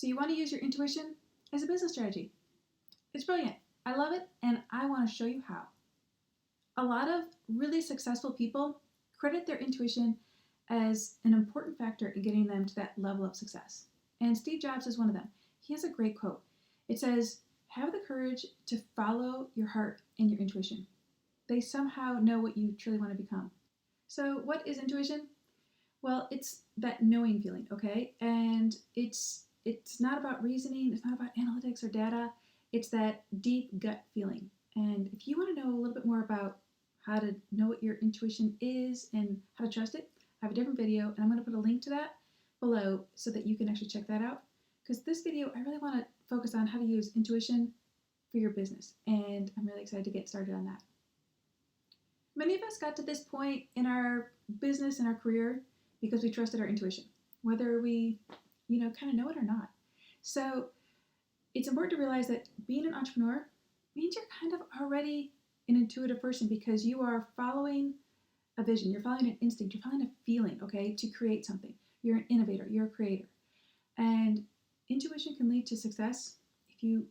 So you want to use your intuition as a business strategy. It's brilliant. I love it, and I want to show you how. A lot of really successful people credit their intuition as an important factor in getting them to that level of success. And Steve Jobs is one of them. He has a great quote. It says, "Have the courage to follow your heart and your intuition. They somehow know what you truly want to become." So what is intuition? Well, it's that knowing feeling, okay? And it's not about reasoning, it's not about analytics or data. It's that deep gut feeling. And if you want to know a little bit more about how to know what your intuition is and how to trust it, I have a different video, and I'm going to put a link to that below so that you can actually check that out. Because this video, I really want to focus on how to use intuition for your business, and I'm really excited to get started on that. Many of us got to this point in our business and our career because we trusted our intuition, whether we, kind of know it or not. So it's important to realize that being an entrepreneur means you're kind of already an intuitive person because you are following a vision, you're following an instinct, you're following a feeling, okay, to create something. You're an innovator, you're a creator. And intuition can lead to success if you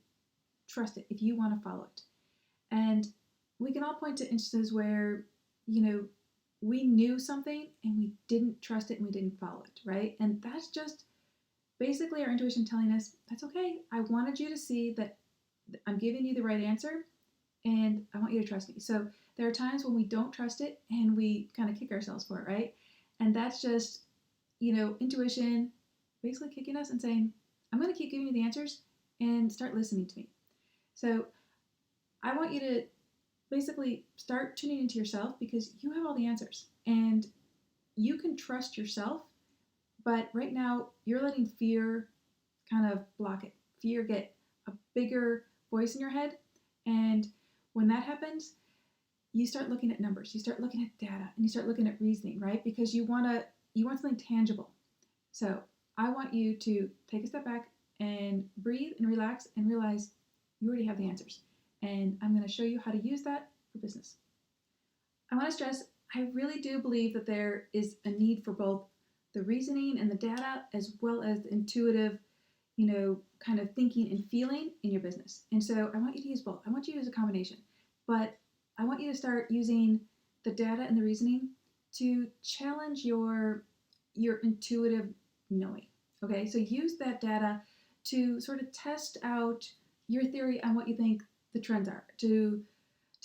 trust it, if you want to follow it. And we can all point to instances where, we knew something and we didn't trust it and we didn't follow it, right? And that's just basically our intuition telling us, that's okay. I wanted you to see that I'm giving you the right answer and I want you to trust me. So there are times when we don't trust it and we kind of kick ourselves for it, right? And that's just, intuition basically kicking us and saying, I'm going to keep giving you the answers and start listening to me. So I want you to basically start tuning into yourself because you have all the answers and you can trust yourself. But right now you're letting fear kind of block it. Fear get a bigger voice in your head. And when that happens, you start looking at numbers, you start looking at data, and you start looking at reasoning, right? Because you want something tangible. So I want you to take a step back and breathe and relax and realize you already have the answers. And I'm going to show you how to use that for business. I want to stress, I really do believe that there is a need for both the reasoning and the data as well as the intuitive, kind of thinking and feeling in your business. And so I want you to use both. I want you to use a combination. But I want you to start using the data and the reasoning to challenge your intuitive knowing. Okay, so use that data to sort of test out your theory on what you think the trends are to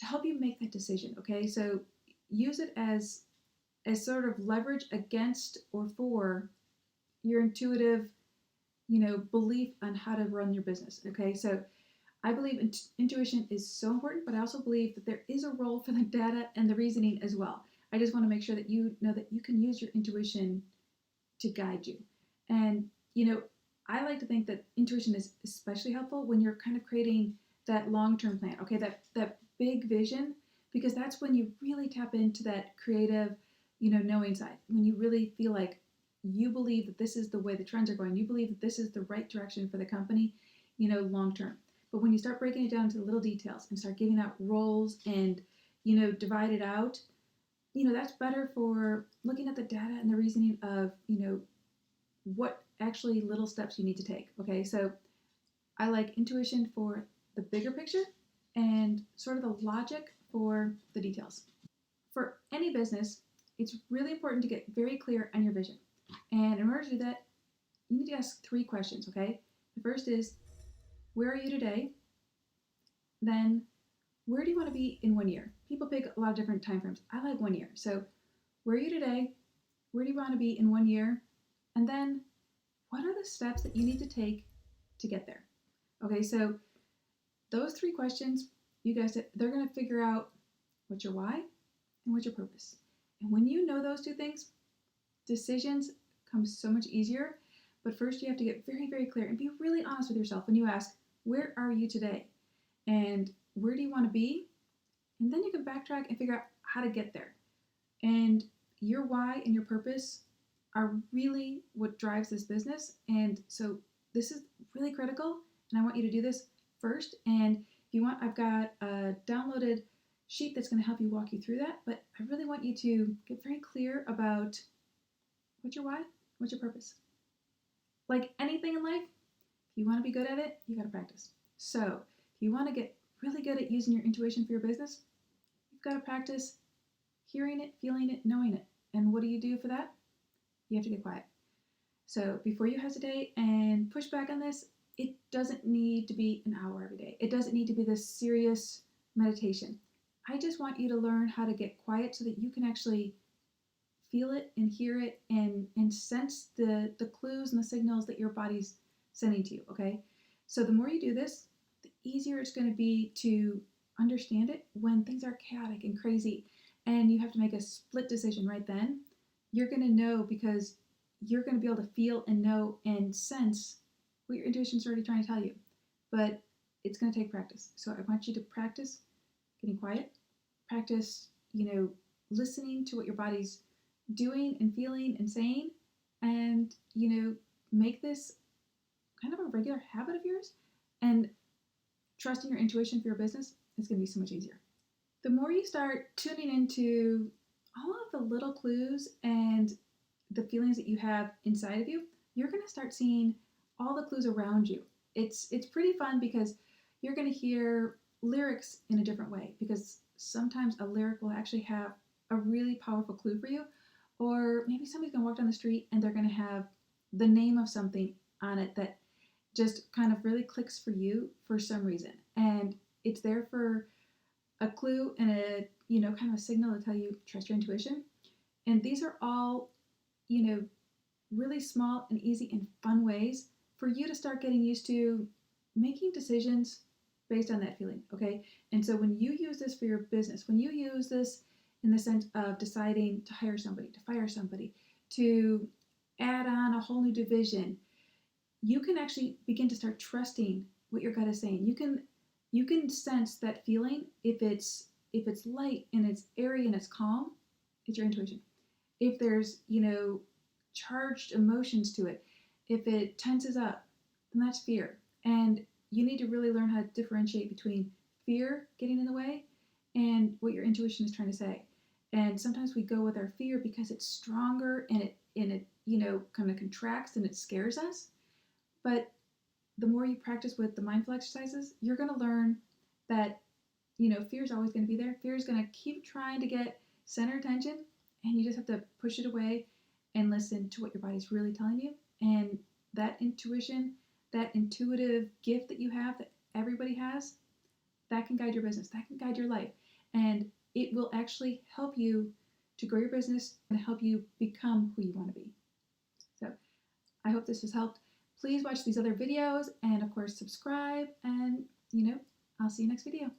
help you make that decision. Okay, so use it as sort of leverage against or for your intuitive, belief on how to run your business. Okay, so I believe intuition is so important, but I also believe that there is a role for the data and the reasoning as well. I just want to make sure that you know that you can use your intuition to guide you. And, I like to think that intuition is especially helpful when you're kind of creating that long-term plan, okay, that big vision, because that's when you really tap into that creative, knowing side, when you really feel like you believe that this is the way the trends are going, you believe that this is the right direction for the company, long-term. But when you start breaking it down to the little details and start giving out roles and, divide it out, that's better for looking at the data and the reasoning of, what actually little steps you need to take. Okay, so I like intuition for the bigger picture and sort of the logic for the details. For any business, it's really important to get very clear on your vision. And in order to do that, you need to ask 3 questions, okay? The first is, where are you today? Then, where do you want to be in 1 year? People pick a lot of different time frames. I like 1 year. So, where are you today? Where do you want to be in 1 year? And then, what are the steps that you need to take to get there? Okay, so those 3 questions, you guys, they're going to figure out what's your why and what's your purpose. And when you know those 2 things, decisions come so much easier. But first, you have to get very, very clear and be really honest with yourself when you ask, where are you today? And where do you want to be? And then you can backtrack and figure out how to get there. And your why and your purpose are really what drives this business. And so this is really critical. And I want you to do this first. And if you want, I've got a downloaded sheet that's going to help you walk you through that. But I really want you to get very clear about what's your why, what's your purpose. Like anything in life, If you want to be good at it, you got to practice. So if you want to get really good at using your intuition for your business, you've got to practice hearing it, feeling it, knowing it. And what do you do for that? You have to get quiet. So before you hesitate and push back on this, it doesn't need to be an hour every day. It doesn't need to be this serious meditation. I just want you to learn how to get quiet so that you can actually feel it and hear it and sense the clues and the signals that your body's sending to you, okay? So the more you do this, the easier it's going to be to understand it when things are chaotic and crazy and you have to make a split decision right then. You're going to know because you're going to be able to feel and know and sense what your intuition's already trying to tell you. But it's going to take practice. So I want you to practice getting quiet, practice, listening to what your body's doing and feeling and saying, and make this kind of a regular habit of yours, and trusting your intuition for your business is going to be so much easier. The more you start tuning into all of the little clues and the feelings that you have inside of you, you're going to start seeing all the clues around you. It's pretty fun because you're going to hear lyrics in a different way, because sometimes a lyric will actually have a really powerful clue for you. Or maybe somebody's going to walk down the street and they're going to have the name of something on it that just kind of really clicks for you for some reason. And it's there for a clue and a, kind of a signal to tell you, trust your intuition. And these are all, really small and easy and fun ways for you to start getting used to making decisions based on that feeling, okay? And so when you use this for your business, when you use this in the sense of deciding to hire somebody, to fire somebody, to add on a whole new division, you can actually begin to start trusting what your gut is saying. You can sense that feeling. If it's light and it's airy and it's calm, it's your intuition. If there's, charged emotions to it, if it tenses up, then that's fear. And you need to really learn how to differentiate between fear getting in the way and what your intuition is trying to say. And sometimes we go with our fear because it's stronger and it kind of contracts and it scares us. But the more you practice with the mindful exercises, you're going to learn that fear is always going to be there. Fear is going to keep trying to get center attention, and you just have to push it away and listen to what your body's really telling you. And that intuition, that intuitive gift that you have, that everybody has, that can guide your business, that can guide your life. And it will actually help you to grow your business and help you become who you want to be. So I hope this has helped. Please watch these other videos and of course subscribe, and I'll see you next video.